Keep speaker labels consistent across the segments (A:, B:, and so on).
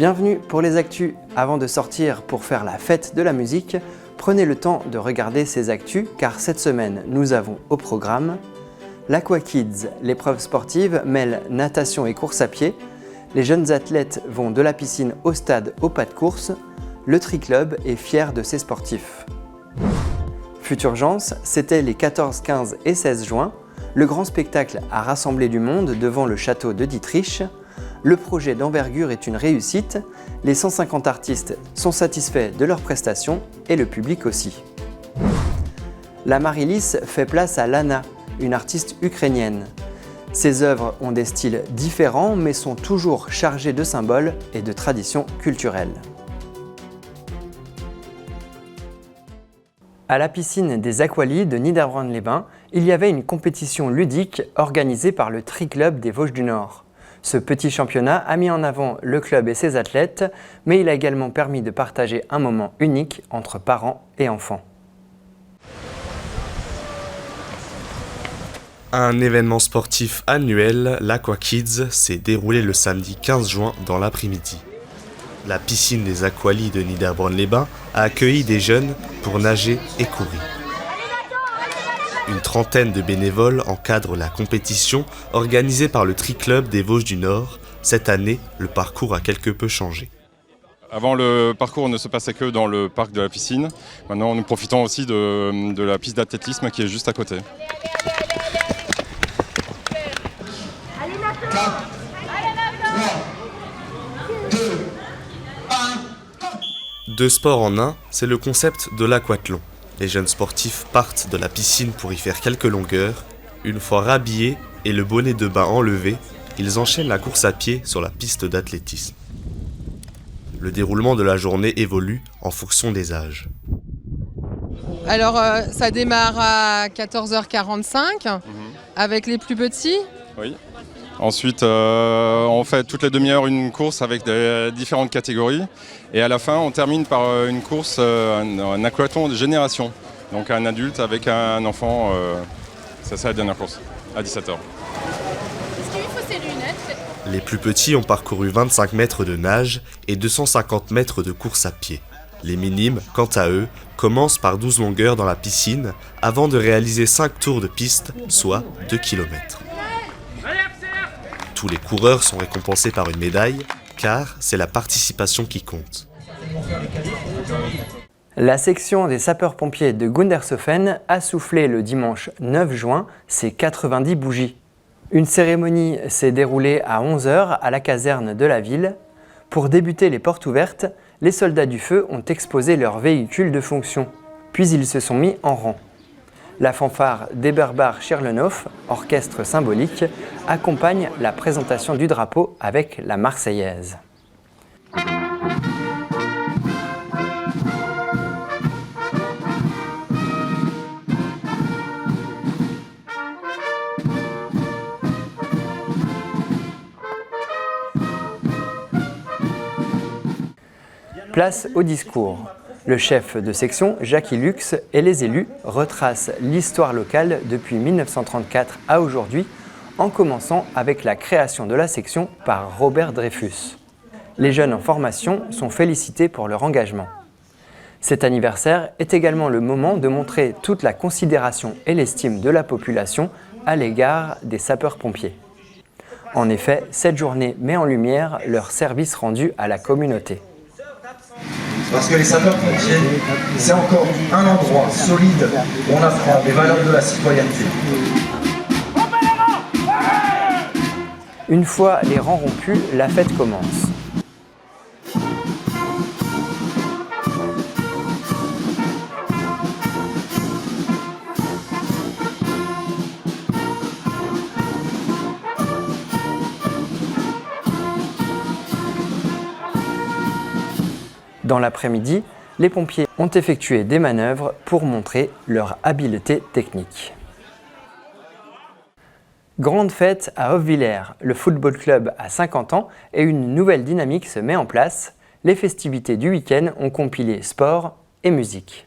A: Bienvenue pour les actus. Avant de sortir pour faire la fête de la musique, prenez le temps de regarder ces actus car cette semaine nous avons au programme l'Aqua Kids, l'épreuve sportive mêle natation et course à pied, les jeunes athlètes vont de la piscine au stade au pas de course, le Tri-Club est fier de ses sportifs. Futurgence, c'était les 14, 15 et 16 juin, le grand spectacle a rassemblé du monde devant le château de Dietrich. Le projet d'envergure est une réussite, les 150 artistes sont satisfaits de leurs prestations et le public aussi. La Marilis fait place à Lana, une artiste ukrainienne. Ses œuvres ont des styles différents mais sont toujours chargées de symboles et de traditions culturelles. À la piscine des Aqualies de Niederbronn-les-Bains, il y avait une compétition ludique organisée par le Tri-Club des Vosges du Nord. Ce petit championnat a mis en avant le club et ses athlètes, mais il a également permis de partager un moment unique entre parents et enfants.
B: Un événement sportif annuel, l'Aqua Kids, s'est déroulé le samedi 15 juin dans l'après-midi. La piscine des Aqualies de Niederbronn-les-Bains a accueilli des jeunes pour nager et courir. Une trentaine de bénévoles encadrent la compétition organisée par le Tri-Club des Vosges du Nord. Cette année, le parcours a quelque peu changé.
C: Avant, le parcours ne se passait que dans le parc de la piscine. Maintenant, nous profitons aussi de la piste d'athlétisme qui est juste à côté.
B: Deux sports en un, c'est le concept de l'aquathlon. Les jeunes sportifs partent de la piscine pour y faire quelques longueurs. Une fois rhabillés et le bonnet de bain enlevé, ils enchaînent la course à pied sur la piste d'athlétisme. Le déroulement de la journée évolue en fonction des âges.
D: Alors ça démarre à 14h45 avec les plus petits.
C: Oui. Ensuite, on fait toutes les demi-heures une course avec des différentes catégories. Et à la fin, on termine par une course, un aquathlon de génération. Donc un adulte avec un enfant, c'est la dernière course, à 17h.
E: Est-ce qu'il faut ses lunettes ?
B: Les plus petits ont parcouru 25 mètres de nage et 250 mètres de course à pied. Les minimes, quant à eux, commencent par 12 longueurs dans la piscine avant de réaliser 5 tours de piste, soit 2 km. Tous les coureurs sont récompensés par une médaille, car c'est la participation qui compte.
A: La section des sapeurs-pompiers de Gundershofen a soufflé le dimanche 9 juin ses 90 bougies. Une cérémonie s'est déroulée à 11h à la caserne de la ville. Pour débuter les portes ouvertes, les soldats du feu ont exposé leurs véhicules de fonction, puis ils se sont mis en rang. La fanfare d'Eberbar Schirlenhof, orchestre symbolique, accompagne la présentation du drapeau avec la Marseillaise. Place au discours. Le chef de section, Jackie Lux, et les élus retracent l'histoire locale depuis 1934 à aujourd'hui, en commençant avec la création de la section par Robert Dreyfus. Les jeunes en formation sont félicités pour leur engagement. Cet anniversaire est également le moment de montrer toute la considération et l'estime de la population à l'égard des sapeurs-pompiers. En effet, cette journée met en lumière leur service rendu à la communauté.
F: Parce que les sapeurs-pompiers, c'est encore un endroit solide où on apprend les valeurs de la citoyenneté.
A: Une fois les rangs rompus, la fête commence. Dans l'après-midi, les pompiers ont effectué des manœuvres pour montrer leur habileté technique. Grande fête à Hofwiller, le football club a 50 ans et une nouvelle dynamique se met en place. Les festivités du week-end ont compilé sport et musique.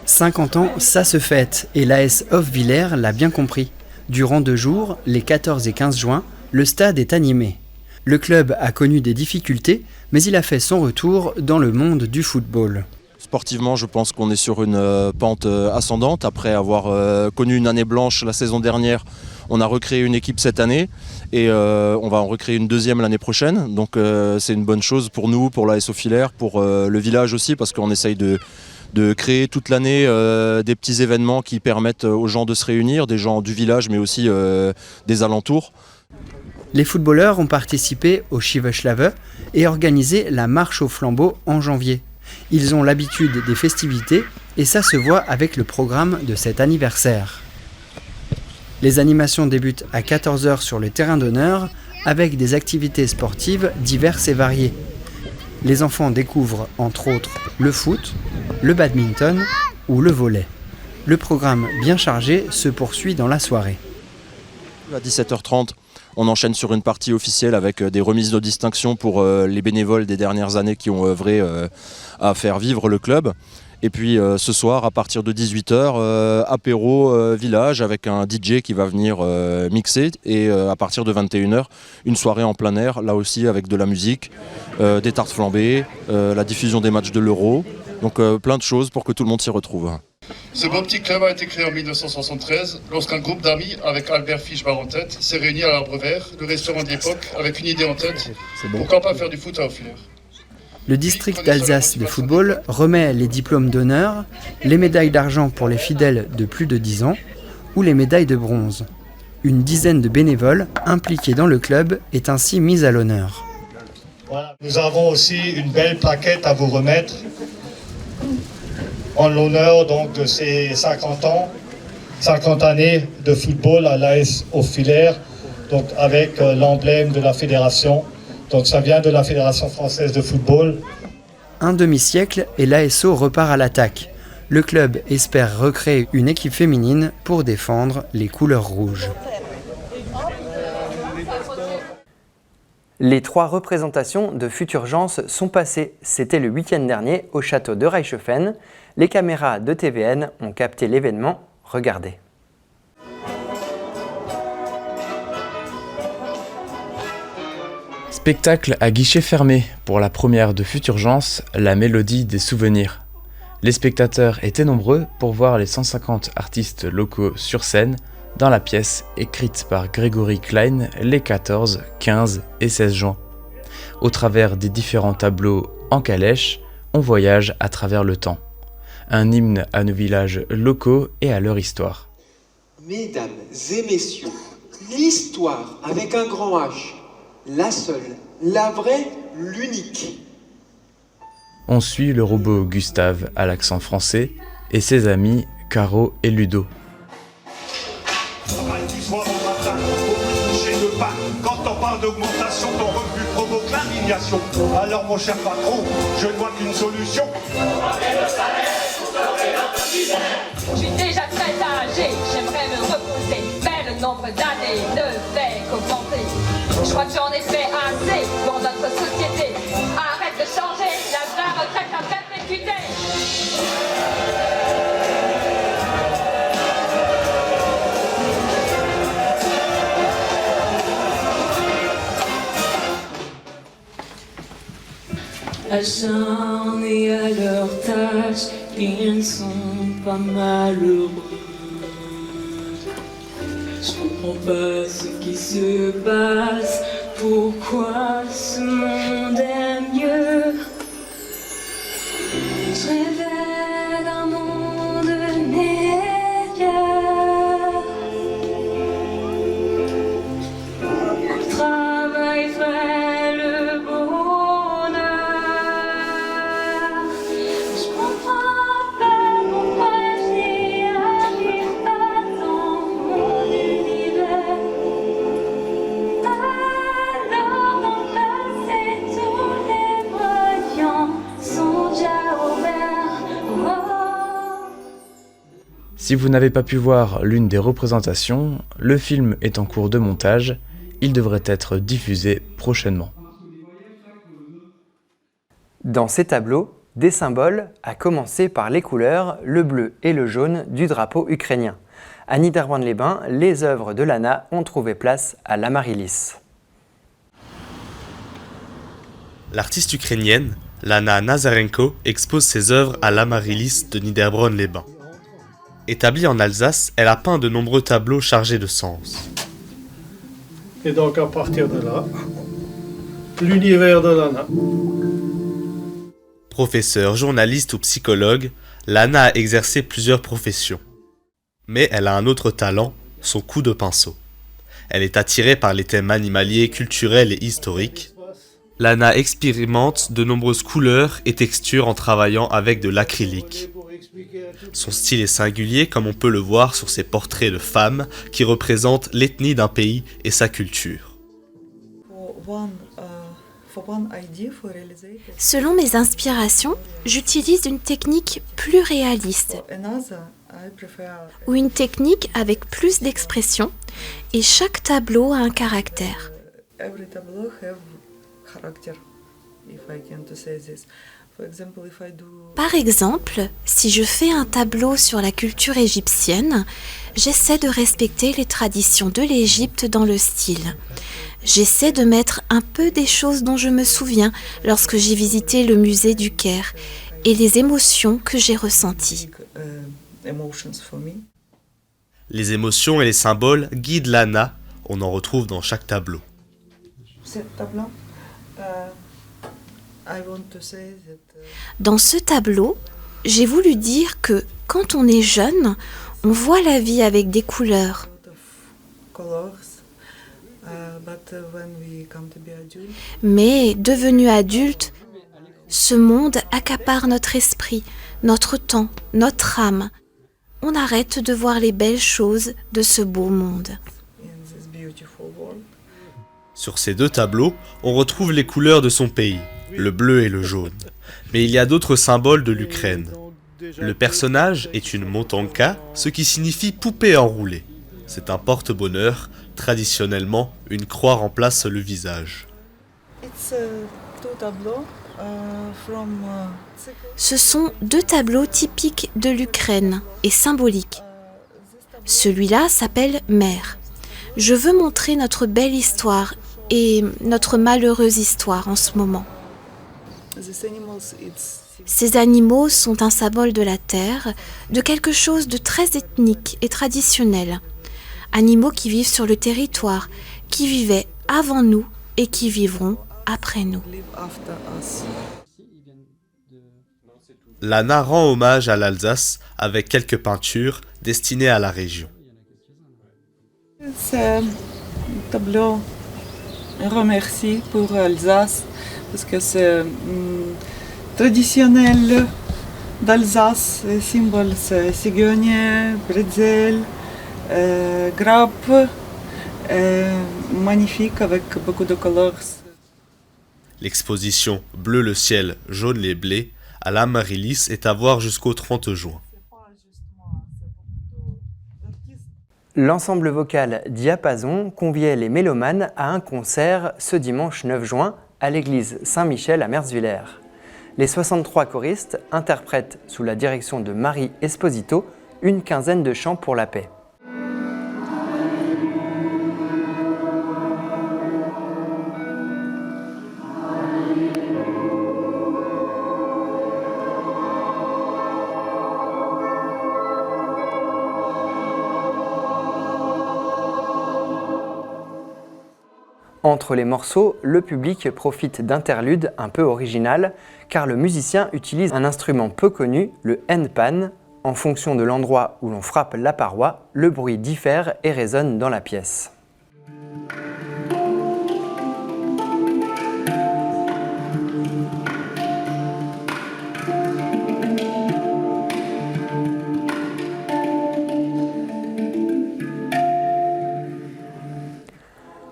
A: 50 ans, ça se fête et l'AS Hofwiller l'a bien compris. Durant 2 jours, les 14 et 15 juin, le stade est animé. Le club a connu des difficultés, mais il a fait son retour dans le monde du football.
G: Sportivement, je pense qu'on est sur une pente ascendante. Après avoir connu une année blanche la saison dernière, on a recréé une équipe cette année et on va en recréer une deuxième l'année prochaine. Donc c'est une bonne chose pour nous, pour l'AS Auffilaire, pour le village aussi, parce qu'on essaye de créer toute l'année des petits événements qui permettent aux gens de se réunir, des gens du village mais aussi des alentours.
A: Les footballeurs ont participé au Schieveschlave et organisé la marche au flambeau en janvier. Ils ont l'habitude des festivités et ça se voit avec le programme de cet anniversaire. Les animations débutent à 14 h sur le terrain d'honneur avec des activités sportives diverses et variées. Les enfants découvrent entre autres le foot, le badminton ou le volley. Le programme bien chargé se poursuit dans la soirée.
G: À 17h30, on enchaîne sur une partie officielle avec des remises de distinction pour les bénévoles des dernières années qui ont œuvré à faire vivre le club. Et puis ce soir, à partir de 18h, apéro village avec un DJ qui va venir mixer. Et à partir de 21h, une soirée en plein air, là aussi avec de la musique, des tartes flambées, la diffusion des matchs de l'Euro. Donc plein de choses pour que tout le monde s'y retrouve.
H: Ce beau petit club a été créé en 1973 lorsqu'un groupe d'amis avec Albert Fischbach en tête s'est réuni à l'Arbre Vert, le restaurant de l'époque, avec une idée en tête. Pourquoi pas faire du foot à Auffilaire ?
A: Le district d'Alsace de football remet les diplômes d'honneur, les médailles d'argent pour les fidèles de plus de 10 ans ou les médailles de bronze. Une dizaine de bénévoles impliqués dans le club est ainsi mise à l'honneur.
I: Voilà, nous avons aussi une belle plaquette à vous remettre en l'honneur donc de ces 50 ans, 50 années de football à l'AS Auffilaire, donc avec l'emblème de la fédération. Donc ça vient de la Fédération française de football.
A: Un demi-siècle et l'ASO repart à l'attaque. Le club espère recréer une équipe féminine pour défendre les couleurs rouges. Les 3 représentations de Futurgence sont passées. C'était le week-end dernier au château de Reichshofen. Les caméras de TVN ont capté l'événement. Regardez.
J: Spectacle à guichet fermé pour la première de Futurgence, la mélodie des souvenirs. Les spectateurs étaient nombreux pour voir les 150 artistes locaux sur scène dans la pièce écrite par Grégory Klein les 14, 15 et 16 juin. Au travers des différents tableaux en calèche, on voyage à travers le temps. Un hymne à nos villages locaux et à leur histoire.
K: Mesdames et messieurs, l'histoire avec un grand H, la seule, la vraie, l'unique.
J: On suit le robot Gustave à l'accent français et ses amis Caro et Ludo.
L: Quand on parle d'augmentation, ton revenu provoque l'indignation. Alors mon cher patron, je ne vois qu'une solution.
E: Je suis déjà très âgé, j'aimerais me reposer, mais le nombre d'années ne fait qu'augmenter. Je crois que j'en ai fait assez pour notre société. Arrête de changer, l'âge de la retraite à perpétuité.
M: Acharnés à leur tâche, ils ne sont pas malheureux. Je comprends pas ce qui se passe, pourquoi ce monde est mieux. Je rêvais d'un monde meilleur. Le travail ferait le bonheur. Je comprends pas pourquoi j'y arrive pas dans mon univers. Alors dans le passé, tous les voyants sont déjà ouverts. Oh.
J: Si vous n'avez pas pu voir l'une des représentations, le film est en cours de montage. Il devrait être diffusé prochainement.
A: Dans ces tableaux, des symboles, à commencer par les couleurs, le bleu et le jaune du drapeau ukrainien. À Niederbronn-les-Bains, les œuvres de l'ANA ont trouvé place à l'Amaryllis.
B: L'artiste ukrainienne, Lana Nazarenko, expose ses œuvres à l'Amaryllis de Niederbronn-les-Bains. Établie en Alsace, elle a peint de nombreux tableaux chargés de sens.
I: Et donc à partir de là, l'univers de Lana.
B: Professeure, journaliste ou psychologue, Lana a exercé plusieurs professions. Mais elle a un autre talent, son coup de pinceau. Elle est attirée par les thèmes animaliers, culturels et historiques. Lana expérimente de nombreuses couleurs et textures en travaillant avec de l'acrylique. Son style est singulier comme on peut le voir sur ses portraits de femmes qui représentent l'ethnie d'un pays et sa culture.
N: Selon mes inspirations, j'utilise une technique plus réaliste ou une technique avec plus d'expression et chaque tableau a un caractère. Par exemple, si je fais un tableau sur la culture égyptienne, j'essaie de respecter les traditions de l'Égypte dans le style. J'essaie de mettre un peu des choses dont je me souviens lorsque j'ai visité le musée du Caire et les émotions que j'ai ressenties.
B: Les émotions et les symboles guident Lana, on en retrouve dans chaque tableau.
N: Dans ce tableau, j'ai voulu dire que quand on est jeune, on voit la vie avec des couleurs. Mais devenu adulte, ce monde accapare notre esprit, notre temps, notre âme. On arrête de voir les belles choses de ce beau monde.
B: Sur ces deux tableaux, on retrouve les couleurs de son pays, le bleu et le jaune. Mais il y a d'autres symboles de l'Ukraine. Le personnage est une montanka, ce qui signifie poupée enroulée. C'est un porte-bonheur. Traditionnellement, une croix remplace le visage.
N: Ce sont deux tableaux typiques de l'Ukraine et symboliques. Celui-là s'appelle Mère. Je veux montrer notre belle histoire et notre malheureuse histoire en ce moment. Ces animaux sont un symbole de la terre, de quelque chose de très ethnique et traditionnel. Animaux qui vivent sur le territoire, qui vivaient avant nous et qui vivront après nous.
B: Lana rend hommage à l'Alsace avec quelques peintures destinées à la région.
O: Ce tableau remercie pour l'Alsace parce que c'est traditionnel d'Alsace, le symbole c'est cigogne, bretzel, grappe, magnifique avec beaucoup de couleurs.
B: L'exposition Bleu le ciel, jaune les blés à l'Amaryllis est à voir jusqu'au 30 juin.
A: L'ensemble vocal Diapason conviait les mélomanes à un concert ce dimanche 9 juin à l'église Saint-Michel à Merzwiller. Les 63 choristes interprètent sous la direction de Marie Esposito une quinzaine de chants pour la paix. Entre les morceaux, le public profite d'interludes un peu originales car le musicien utilise un instrument peu connu, le handpan. En fonction de l'endroit où l'on frappe la paroi, le bruit diffère et résonne dans la pièce.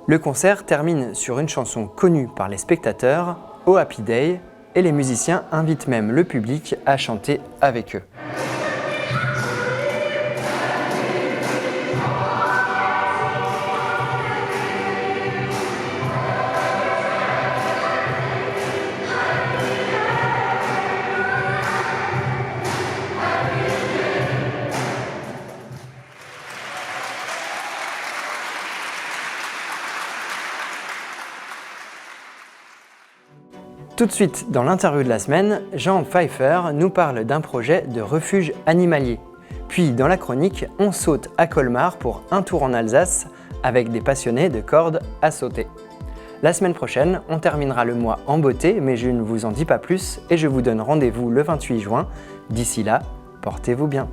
A: Le concert termine sur une chanson connue par les spectateurs, Oh Happy Day, et les musiciens invitent même le public à chanter avec eux. Tout de suite, dans l'interview de la semaine, Jean Pfeiffer nous parle d'un projet de refuge animalier. Puis, dans la chronique, on saute à Colmar pour un tour en Alsace avec des passionnés de cordes à sauter. La semaine prochaine, on terminera le mois en beauté, mais je ne vous en dis pas plus et je vous donne rendez-vous le 28 juin. D'ici là, portez-vous bien.